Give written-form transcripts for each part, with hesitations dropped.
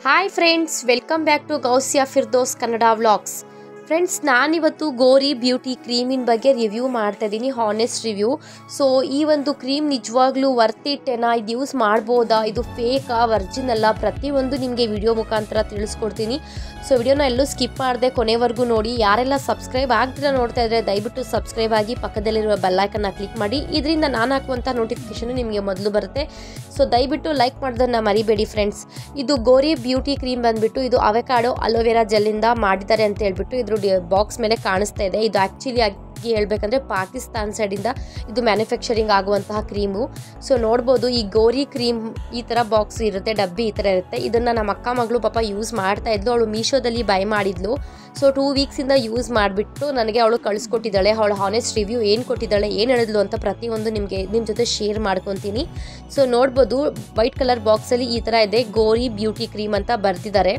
Hi friends, welcome back to Gousia Firdose Kannada vlogs. Friends, ನಾನಿವತ್ತು Goree beauty ಕ್ರೀಮಿನ ಬಗ್ಗೆ review ಮಾಡ್ತಾ ಇದ್ದೀನಿ, ಹಾನೆಸ್ಟ್ ರಿವ್ಯೂ. ಸೊ ಈ ಒಂದು ಕ್ರೀಮ್ ನಿಜವಾಗ್ಲೂ ವರ್ತ್ ಇಟ್ಟೇನಾ, ಇದು ಯೂಸ್ ಮಾಡ್ಬೋದಾ, ಇದು ಫೇಕಾ ವರ್ಜಿನಲ್ಲ, ಪ್ರತಿಯೊಂದು ನಿಮಗೆ ವಿಡಿಯೋ ಮುಖಾಂತರ ತಿಳಿಸ್ಕೊಡ್ತೀನಿ. ಸೊ ವಿಡಿಯೋನ ಎಲ್ಲೂ ಸ್ಕಿಪ್ ಮಾಡದೆ ಕೊನೆವರೆಗೂ ನೋಡಿ. ಯಾರೆಲ್ಲ ಸಬ್ಸ್ಕ್ರೈಬ್ ಆಗ್ತಿರ ನೋಡ್ತಾ ಇದ್ರೆ ದಯವಿಟ್ಟು ಸಬ್ಸ್ಕ್ರೈಬ್ ಆಗಿ, ಪಕ್ಕದಲ್ಲಿರುವ ಬೆಲ್ಲೈಕನ್ನ ಕ್ಲಿಕ್ ಮಾಡಿ. ಇದರಿಂದ ನಾನು ಹಾಕುವಂಥ ನೋಟಿಫಿಕೇಶನ್ ನಿಮಗೆ ಮೊದಲು ಬರುತ್ತೆ. ಸೊ ದಯವಿಟ್ಟು ಲೈಕ್ ಮಾಡೋದನ್ನು ಮರಿಬೇಡಿ ಫ್ರೆಂಡ್ಸ್. ಇದು ಗೋರಿ ಬ್ಯೂಟಿ ಕ್ರೀಮ್ ಬಂದುಬಿಟ್ಟು ಇದು ಅವಕಾಡೋ ಅಲೋವೆರಾ ಜೆಲ್ಲಿಂದ ಮಾಡಿದ್ದಾರೆ ಅಂತ ಹೇಳ್ಬಿಟ್ಟು ಇದ್ರ ಬಾಕ್ಸ್ ಮೇಲೆ ಕಾಣಿಸ್ತಾ ಇದೆ. ಇದು ಆ್ಯಕ್ಚುಲಿ ಹೇಳ್ಬೇಕಂದ್ರೆ ಪಾಕಿಸ್ತಾನ್ ಸೈಡಿಂದ ಇದು ಮ್ಯಾನುಫ್ಯಾಕ್ಚರಿಂಗ್ ಆಗುವಂತಹ ಕ್ರೀಮು. ಸೊ ನೋಡ್ಬೋದು, ಈ ಗೋರಿ ಕ್ರೀಮ್ ಈ ಥರ ಬಾಕ್ಸ್ ಇರುತ್ತೆ, ಡಬ್ಬಿ ಈ ಥರ ಇರುತ್ತೆ. ಇದನ್ನು ನಮ್ಮ ಅಕ್ಕ ಮಗಳು ಪಾಪ ಯೂಸ್ ಮಾಡ್ತಾ ಇದ್ಲು. ಅವಳು ಮೀಶೋದಲ್ಲಿ ಬೈ ಮಾಡಿದ್ಲು. ಸೊ 2 ವೀಕ್ಸಿಂದ ಯೂಸ್ ಮಾಡಿಬಿಟ್ಟು ನನಗೆ ಅವಳು ಕಳಿಸ್ಕೊಟ್ಟಿದ್ದಾಳೆ. ಅವಳು ಹಾನೆಸ್ಟ್ ರಿವ್ಯೂ ಏನು ಕೊಟ್ಟಿದ್ದಾಳೆ, ಏನು ಹೇಳಿದ್ಲು ಅಂತ ಪ್ರತಿಯೊಂದು ನಿಮ್ಮ ಜೊತೆ ಶೇರ್ ಮಾಡ್ಕೊತೀನಿ. ಸೊ ನೋಡ್ಬೋದು, ವೈಟ್ ಕಲರ್ ಬಾಕ್ಸಲ್ಲಿ ಈ ಥರ ಇದೆ, ಗೋರಿ ಬ್ಯೂಟಿ ಕ್ರೀಮ್ ಅಂತ ಬರ್ತಿದ್ದಾರೆ.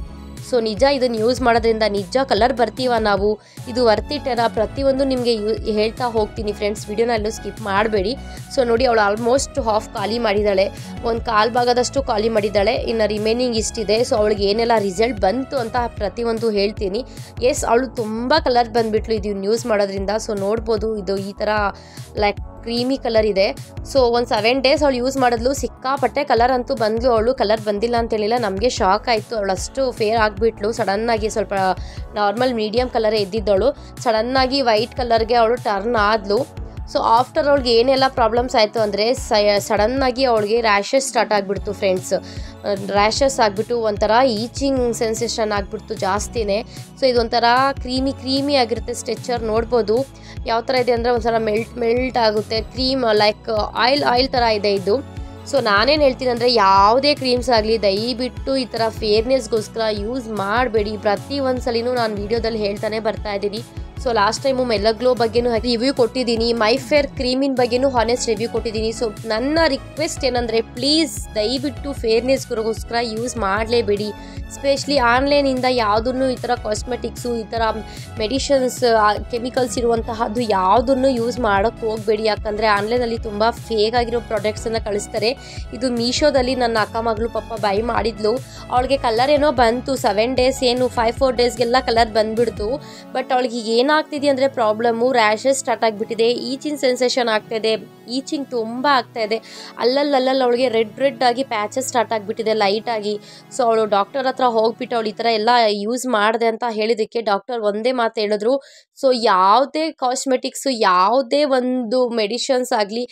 ಸೊ ನಿಜ ಇದನ್ನು ಯೂಸ್ ಮಾಡೋದ್ರಿಂದ ನಿಜ ಕಲರ್ ಬರ್ತೀವ ನಾವು, ಇದು ವರ್ತಿಟ್ಟೇನಾ, ಪ್ರತಿಯೊಂದು ನಿಮಗೆ ಹೇಳ್ತಾ ಹೋಗ್ತೀನಿ ಫ್ರೆಂಡ್ಸ್. ವಿಡಿಯೋನ ಎಲ್ಲೂ ಸ್ಕಿಪ್ ಮಾಡಬೇಡಿ. ಸೊ ನೋಡಿ, ಅವಳು ಆಲ್ಮೋಸ್ಟ್ ಹಾಫ್ ಖಾಲಿ ಮಾಡಿದ್ದಾಳೆ, ಒಂದು ಕಾಲು ಭಾಗದಷ್ಟು ಖಾಲಿ ಮಾಡಿದ್ದಾಳೆ, ಇನ್ನು ರಿಮೈನಿಂಗ್ ಇಷ್ಟಿದೆ. ಸೊ ಅವಳಿಗೆ ಏನೆಲ್ಲ ರಿಸಲ್ಟ್ ಬಂತು ಅಂತ ಪ್ರತಿಯೊಂದು ಹೇಳ್ತೀನಿ. ಎಸ್, ಅವಳು ತುಂಬ ಕಲರ್ ಬಂದುಬಿಟ್ಲು ಇದನ್ನು ಯೂಸ್ ಮಾಡೋದ್ರಿಂದ. ಸೊ ನೋಡ್ಬೋದು, ಇದು ಈ ಥರ ಲೈಕ್ ಕ್ರೀಮಿ ಕಲರ್ ಇದೆ. ಸೊ ಒಂದು 7 ಡೇಸ್ ಅವಳು ಯೂಸ್ ಮಾಡಿದ್ಲು, ಸಿಕ್ಕಾಪಟ್ಟೆ ಕಲರ್ ಅಂತೂ ಬಂದ್ಲು. ಅವಳು ಕಲರ್ ಬಂದಿಲ್ಲ ಅಂತ ಹೇಳಿಲ್ಲ, ನಮಗೆ ಶಾಕ್ ಆಯಿತು. ಅವಳು ಅಷ್ಟು ಫೇರ್ ಆಗಿಬಿಟ್ಲು. ಸಡನ್ನಾಗಿ ಸ್ವಲ್ಪ ನಾರ್ಮಲ್ ಮೀಡಿಯಮ್ ಕಲರೇ ಇದ್ದಿದ್ದವಳು ಸಡನ್ನಾಗಿ ವೈಟ್ ಕಲರ್ಗೆ ಅವಳು ಟರ್ನ್ ಆದ್ಲು. ಸೊ ಆಫ್ಟರ್ ಅವಳಿಗೆ ಏನೆಲ್ಲ ಪ್ರಾಬ್ಲಮ್ಸ್ ಆಯಿತು ಅಂದರೆ ಸಡನ್ನಾಗಿ ಅವಳಿಗೆ ರ್ಯಾಷಸ್ ಸ್ಟಾರ್ಟ್ ಆಗಿಬಿಡ್ತು ಫ್ರೆಂಡ್ಸ್. ರ್ಯಾಷಸ್ ಆಗಿಬಿಟ್ಟು ಒಂಥರ ಈಚಿಂಗ್ ಸೆನ್ಸೇಷನ್ ಆಗಿಬಿಡ್ತು ಜಾಸ್ತಿನೇ. ಸೊ ಇದೊಂಥರ ಕ್ರೀಮಿ ಆಗಿರುತ್ತೆ. ಸ್ಟ್ರೆಚರ್ ನೋಡ್ಬೋದು ಯಾವ ಥರ ಇದೆ ಅಂದರೆ ಒಂಥರ ಮೆಲ್ಟ್ ಆಗುತ್ತೆ, ಕ್ರೀಮ್ ಲೈಕ್ ಆಯಿಲ್ ಥರ ಇದೆ ಇದು. ಸೊ ನಾನೇನು ಹೇಳ್ತೀನಿ ಅಂದರೆ, ಯಾವುದೇ ಕ್ರೀಮ್ಸ್ ಆಗಲಿ ದಯವಿಟ್ಟು ಈ ಥರ ಫೇರ್ನೆಸ್ಗೋಸ್ಕರ ಯೂಸ್ ಮಾಡಬೇಡಿ. ಪ್ರತಿ ಒಂದು ಸಲಿನೂ ನಾನು ವೀಡಿಯೋದಲ್ಲಿ ಹೇಳ್ತಾನೆ ಬರ್ತಾ ಇದ್ದೀನಿ. ಸೊ ಲಾಸ್ಟ್ ಟೈಮು ಮೆಲ್ಲಗ್ಲೋ ಬಗ್ಗೆನೂ ರಿವ್ಯೂ ಕೊಟ್ಟಿದ್ದೀನಿ, ಮೈ ಫೇರ್ ಕ್ರೀಮಿನ ಬಗ್ಗೆನೂ ಹಾನೆಸ್ಟ್ ರಿವ್ಯೂ ಕೊಟ್ಟಿದ್ದೀನಿ. ಸೊ ನನ್ನ ರಿಕ್ವೆಸ್ಟ್ ಏನಂದರೆ, ಪ್ಲೀಸ್ ದಯವಿಟ್ಟು ಫೇರ್ನೆಸ್ಗೋಸ್ಕರ ಯೂಸ್ ಮಾಡಲೇಬೇಡಿ. ಸ್ಪೆಷಲಿ ಆನ್ಲೈನಿಂದ ಯಾವುದನ್ನು ಈ ಥರ ಕಾಸ್ಮೆಟಿಕ್ಸು, ಈ ಥರ ಮೆಡಿಷನ್ಸ್, ಕೆಮಿಕಲ್ಸ್ ಇರುವಂತಹದ್ದು ಯಾವುದನ್ನು ಯೂಸ್ ಮಾಡೋಕ್ಕೆ ಹೋಗಬೇಡಿ. ಯಾಕಂದರೆ ಆನ್ಲೈನಲ್ಲಿ ತುಂಬ ಫೇಕ್ ಆಗಿರೋ ಪ್ರಾಡಕ್ಟ್ಸನ್ನು ಕಳಿಸ್ತಾರೆ. ಇದು ಮೀಶೋದಲ್ಲಿ ನನ್ನ ಅಕ್ಕ ಮಗಳು ಪಾಪ ಬೈ ಮಾಡಿದ್ಲು. ಅವಳಿಗೆ ಕಲರ್ ಏನೋ ಬಂತು, 7 ಡೇಸ್ ಏನು 5-4 ಡೇಸ್ಗೆಲ್ಲ ಕಲರ್ ಬಂದುಬಿಡ್ತು. ಬಟ್ ಅವಳಿಗೆ ಏನಾಗ್ತಿದೆ ಅಂದರೆ ಪ್ರಾಬ್ಲಮ್ಮು, ರ್ಯಾಷಸ್ ಸ್ಟಾರ್ಟ್ ಆಗಿಬಿಟ್ಟಿದೆ, ಈಚಿಂಗ್ ಸೆನ್ಸೇಷನ್ ಆಗ್ತಾಯಿದೆ, ಈಚಿಂಗ್ ತುಂಬ ಆಗ್ತಾಯಿದೆ. ಅಲ್ಲಲ್ಲಿ ಅವಳಿಗೆ ರೆಡ್ ಆಗಿ ಪ್ಯಾಚಸ್ ಸ್ಟಾರ್ಟ್ ಆಗಿಬಿಟ್ಟಿದೆ ಲೈಟಾಗಿ. ಸೊ ಅವಳು ಡಾಕ್ಟರ್ ಹತ್ರ ಹೋಗ್ಬಿಟ್ಟು ಅವಳು ಈ ಥರ ಎಲ್ಲ ಯೂಸ್ ಮಾಡಿದೆ ಅಂತ ಹೇಳಿದ್ದಕ್ಕೆ ಡಾಕ್ಟರ್ ಒಂದೇ ಮಾತು ಹೇಳಿದ್ರು. ಸೊ ಯಾವುದೇ ಕಾಸ್ಮೆಟಿಕ್ಸು, ಯಾವುದೇ ಒಂದು ಮೆಡಿಷನ್ಸ್ ಆಗಲಿ,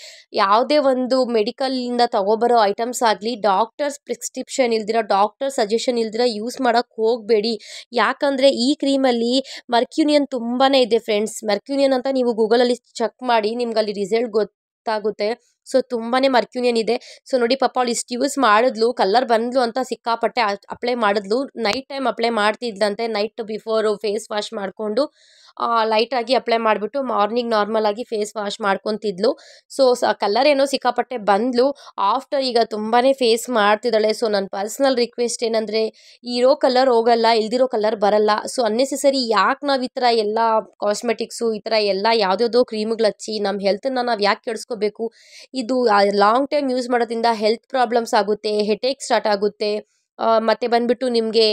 ಯಾವುದೇ ಒಂದು ಮೆಡಿಕಲಿಂದ ತಗೊಬರೋ ಐಟಮ್ಸ್ ಆಗಲಿ ಡಾಕ್ಟರ್ಸ್ ಪ್ರಿಸ್ಕ್ರಿಪ್ಷನ್ ಇಲ್ದಿರ, ಡಾಕ್ಟರ್ ಸಜೆಷನ್ ಇಲ್ದಿರ ಯೂಸ್ ಮಾಡೋಕ್ಕೆ ಹೋಗಬೇಡಿ. ಯಾಕಂದರೆ ಈ ಕ್ರೀಮಲ್ಲಿ ಮರ್ಕ್ಯೂನಿಯನ್ ತುಂಬಾ ಇದೆ ಫ್ರೆಂಡ್ಸ್. ಮರ್ಕ್ಯೂನಿಯನ್ ಅಂತ ನೀವು ಗೂಗಲಲ್ಲಿ ಚೆಕ್ ಮಾಡಿ, ನಿಮ್ಗೆ ಅಲ್ಲಿ ರಿಸಲ್ಟ್ ಗೊತ್ತಾಗುತ್ತೆ. ಸೊ ತುಂಬಾ ಮರ್ಕ್ಯೂನಿಯನ್ ಇದೆ. ಸೊ ನೋಡಿ, ಪಾಪ ಅವಳು ಇಷ್ಟು ಯೂಸ್ ಮಾಡಿದ್ಲು, ಕಲರ್ ಬಂದ್ಲು ಅಂತ ಸಿಕ್ಕಾಪಟ್ಟೆ ಅಪ್ಲೈ ಮಾಡಿದ್ಲು. ನೈಟ್ ಟೈಮ್ ಅಪ್ಲೈ ಮಾಡ್ತಿದ್ಲಂತೆ, ನೈಟ್ ಬಿಫೋರು ಫೇಸ್ ವಾಶ್ ಮಾಡಿಕೊಂಡು ಲೈಟಾಗಿ ಅಪ್ಲೈ ಮಾಡಿಬಿಟ್ಟು ಮಾರ್ನಿಂಗ್ ನಾರ್ಮಲ್ ಆಗಿ ಫೇಸ್ ವಾಶ್ ಮಾಡ್ಕೊತಿದ್ಲು. ಸೊ ಕಲರ್ ಏನೋ ಸಿಕ್ಕಾಪಟ್ಟೆ ಬಂದ್ಲು. ಆಫ್ಟರ್ ಈಗ ತುಂಬಾ ಫೇಸ್ ಮಾಡ್ತಿದ್ದಾಳೆ. ಸೊ ನನ್ನ ಪರ್ಸ್ನಲ್ ರಿಕ್ವೆಸ್ಟ್ ಏನಂದರೆ, ಇರೋ ಕಲರ್ ಹೋಗಲ್ಲ, ಇಲ್ದಿರೋ ಕಲರ್ ಬರಲ್ಲ. ಸೊ ಅನ್ನೆಸೆಸರಿ ಯಾಕೆ ನಾವು ಈ ಥರ ಎಲ್ಲ ಕಾಸ್ಮೆಟಿಕ್ಸು, ಈ ಥರ ಎಲ್ಲ ಯಾವುದ್ಯಾವುದೋ ಕ್ರೀಮ್ಗಳು ಹಚ್ಚಿ ನಮ್ಮ ಹೆಲ್ತನ್ನು ನಾವು ಯಾಕೆ ಕೆಡಿಸ್ಕೋಬೇಕು. ಇದು ಲಾಂಗ್ ಟೈಮ್ ಯೂಸ್ ಮಾಡೋದ್ರಿಂದ ಹೆಲ್ತ್ ಪ್ರಾಬ್ಲಮ್ಸ್ ಆಗುತ್ತೆ, ಹೆಡೇಕ್ ಸ್ಟಾರ್ಟ್ ಆಗುತ್ತೆ, ಮತ್ತು ಬಂದುಬಿಟ್ಟು ನಿಮಗೆ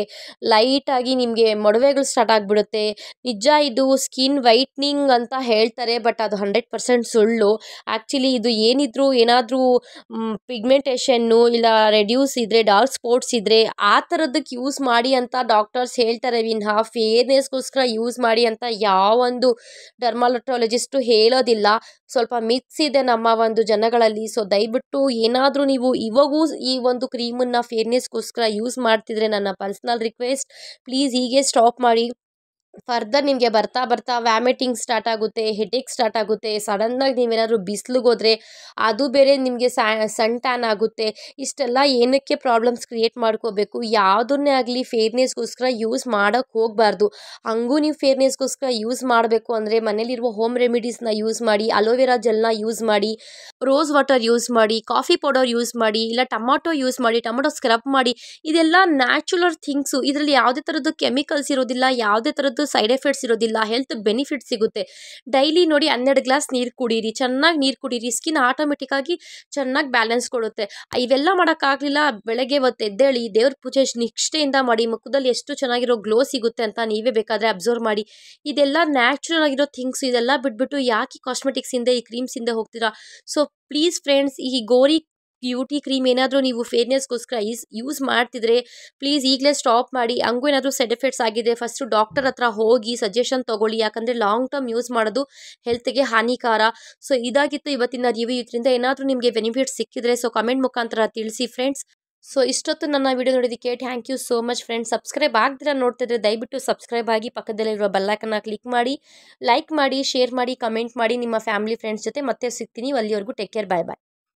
ಲೈಟಾಗಿ ನಿಮಗೆ ಮೊಡವೆಗಳು ಸ್ಟಾರ್ಟ್ ಆಗಿಬಿಡುತ್ತೆ. ನಿಜ ಇದು ಸ್ಕಿನ್ ವೈಟ್ನಿಂಗ್ ಅಂತ ಹೇಳ್ತಾರೆ, ಬಟ್ ಅದು 100% ಸುಳ್ಳು. ಆ್ಯಕ್ಚುಲಿ ಇದು ಏನಾದರೂ ಪಿಗ್ಮೆಂಟೇಷನ್ನು ಇಲ್ಲ ರೆಡ್ಯೂಸ್ ಇದ್ದರೆ, ಡಾರ್ಕ್ ಸ್ಪಾಟ್ಸ್ ಇದ್ದರೆ ಆ ಥರದ್ದಕ್ಕೆ ಯೂಸ್ ಮಾಡಿ ಅಂತ ಡಾಕ್ಟರ್ಸ್ ಹೇಳ್ತಾರೆ ವಿನಃ ಫೇರ್ನೆಸ್ಗೋಸ್ಕರ ಯೂಸ್ ಮಾಡಿ ಅಂತ ಯಾವೊಂದು ಡರ್ಮಾಲಟಾಲಜಿಸ್ಟು ಹೇಳೋದಿಲ್ಲ. ಸ್ವಲ್ಪ ಮಿತ್ಸ್ ಇದೆ ನಮ್ಮ ಒಂದು ಜನಗಳಲ್ಲಿ. ಸೊ ದಯವಿಟ್ಟು ಏನಾದರೂ ನೀವು ಇವಾಗೂ ಈ ಒಂದು ಕ್ರೀಮನ್ನು ಫೇರ್ನೆಸ್ಗೋಸ್ಕರ ಯೂಸ್ ಮಾಡ್ತಿದ್ರೆ ನನ್ನ ಪರ್ಸ್ನಲ್ ರಿಕ್ವೆಸ್ಟ್, ಪ್ಲೀಸ್ ಹೀಗೆ ಸ್ಟಾಪ್ ಮಾಡಿ. ಫರ್ದರ್ ನಿಮಗೆ ಬರ್ತಾ ವ್ಯಾಮಿಟಿಂಗ್ ಸ್ಟಾರ್ಟ್ ಆಗುತ್ತೆ, ಹೆಡೇಕ್ ಸ್ಟಾರ್ಟ್ ಆಗುತ್ತೆ. ಸಡನ್ನಾಗಿ ನೀವೇನಾದರೂ ಬಿಸಿಲಿಗೆ ಹೋದರೆ ಅದು ಬೇರೆ ನಿಮಗೆ ಸನ್ ಟ್ಯಾನ್ ಆಗುತ್ತೆ. ಇಷ್ಟೆಲ್ಲ ಏನಕ್ಕೆ ಪ್ರಾಬ್ಲಮ್ಸ್ ಕ್ರಿಯೇಟ್ ಮಾಡ್ಕೋಬೇಕು. ಯಾವುದನ್ನೇ ಆಗಲಿ ಫೇರ್ನೆಸ್ಗೋಸ್ಕರ ಯೂಸ್ ಮಾಡೋಕ್ಕೆ ಹೋಗಬಾರ್ದು. ಹಂಗೂ ನೀವು ಫೇರ್ನೆಸ್ಗೋಸ್ಕರ ಯೂಸ್ ಮಾಡಬೇಕು ಅಂದರೆ ಮನೇಲಿರುವ ಹೋಮ್ ರೆಮಿಡೀಸ್ನ ಯೂಸ್ ಮಾಡಿ, ಅಲೋವೆರಾ ಜೆಲ್ನ ಯೂಸ್ ಮಾಡಿ, ರೋಸ್ ವಾಟರ್ ಯೂಸ್ ಮಾಡಿ, ಕಾಫಿ ಪೌಡರ್ ಯೂಸ್ ಮಾಡಿ, ಇಲ್ಲ ಟೊಮಾಟೊ ಯೂಸ್ ಮಾಡಿ, ಟೊಮಾಟೊ ಸ್ಕ್ರಬ್ ಮಾಡಿ. ಇದೆಲ್ಲ ನ್ಯಾಚುರಲ್ ಥಿಂಗ್ಸು. ಇದರಲ್ಲಿ ಯಾವುದೇ ಥರದ್ದು ಕೆಮಿಕಲ್ಸ್ ಇರೋದಿಲ್ಲ, ಯಾವುದೇ ಥರದ್ದು ಸೈಡ್ ಎಫೆಕ್ಟ್ಸ್ ಇರೋದಿಲ್ಲ, ಹೆಲ್ತ್ ಬೆನಿಫಿಟ್ ಸಿಗುತ್ತೆ. ಡೈಲಿ ನೋಡಿ 12 ಗ್ಲಾಸ್ ನೀರು ಕುಡೀರಿ, ಚೆನ್ನಾಗಿ ನೀರು ಕುಡೀರಿ, ಸ್ಕಿನ್ ಆಟೋಮೆಟಿಕ್ಕಾಗಿ ಚೆನ್ನಾಗಿ ಬ್ಯಾಲೆನ್ಸ್ ಕೊಡುತ್ತೆ. ಇವೆಲ್ಲ ಮಾಡೋಕ್ಕಾಗಲಿಲ್ಲ, ಬೆಳಗ್ಗೆ ಹೊತ್ತು ಎದ್ದೇಳಿ ದೇವ್ರ ಪೂಜೆ ನಿಷ್ಠೆಯಿಂದ ಮಾಡಿ, ಮುಖದಲ್ಲಿ ಎಷ್ಟು ಚೆನ್ನಾಗಿರೋ ಗ್ಲೋ ಸಿಗುತ್ತೆ ಅಂತ ನೀವೇ ಬೇಕಾದರೆ ಅಬ್ಸರ್ವ್ ಮಾಡಿ. ಇದೆಲ್ಲ ನ್ಯಾಚುರಲ್ ಆಗಿರೋ ಥಿಂಗ್ಸ್, ಇದೆಲ್ಲ ಬಿಟ್ಬಿಟ್ಟು ಯಾಕೆ ಕಾಸ್ಮೆಟಿಕ್ಸ್ ಹಿಂದೆ ಈ ಕ್ರೀಮ್ಸ್ ಹಿಂದೆ ಹೋಗ್ತೀರಾ? ಸೊ ಪ್ಲೀಸ್ ಫ್ರೆಂಡ್ಸ್, ಈ ಗೋರಿ ಬ್ಯೂಟಿ ಕ್ರೀಮ್ ಏನಾದರೂ ನೀವು ಫೇರ್ನೆಸ್ಗೋಸ್ಕರ ಯೂಸ್ ಮಾಡ್ತಿದ್ರೆ ಪ್ಲೀಸ್ ಈಗಲೇ ಸ್ಟಾಪ್ ಮಾಡಿ. ಹಂಗೂ ಏನಾದರೂ ಸೈಡ್ ಎಫೆಕ್ಟ್ಸ್ ಆಗಿದೆ ಫಸ್ಟು ಡಾಕ್ಟರ್ ಹತ್ರ ಹೋಗಿ ಸಜೆಷನ್ ತೊಗೊಳ್ಳಿ, ಯಾಕಂದರೆ ಲಾಂಗ್ ಟರ್ಮ್ ಯೂಸ್ ಮಾಡೋದು ಹೆಲ್ತ್ಗೆ ಹಾನಿಕಾರ. ಸೊ ಇದಾಗಿತ್ತು ಇವತ್ತಿನ ರಿವ್ಯೂ. ಇದರಿಂದ ಏನಾದರೂ ನಿಮಗೆ ಬೆನಿಫಿಟ್ಸ್ ಸಿಕ್ಕಿದ್ರೆ ಸೊ ಕಮೆಂಟ್ ಮುಖಾಂತರ ತಿಳಿಸಿ ಫ್ರೆಂಡ್ಸ್. ಸೊ ಇಷ್ಟೊತ್ತು ನನ್ನ ವಿಡಿಯೋ ನೋಡೋದಕ್ಕೆ thank you so much friends. Subscribe ಆಗ್ದಿರ ನೋಡ್ತಿದ್ರೆ ದಯವಿಟ್ಟು ಸಬ್ಸ್ಕ್ರೈಬ್ ಆಗಿ, ಪಕ್ಕದಲ್ಲಿರುವ ಬೆಲ್ಲೈಕನ್ನ ಕ್ಲಿಕ್ ಮಾಡಿ, ಲೈಕ್ ಮಾಡಿ, ಶೇರ್ ಮಾಡಿ, ಕಮೆಂಟ್ ಮಾಡಿ ನಿಮ್ಮ ಫ್ಯಾಮಿಲಿ ಫ್ರೆಂಡ್ಸ್ ಜೊತೆ. ಮತ್ತೆ ಸಿಗ್ತೀನಿ, ಅಲ್ಲಿವರೆಗೂ ಟೇಕ್ ಕೇರ್, ಬಾಯ್ ಬಾಯ್.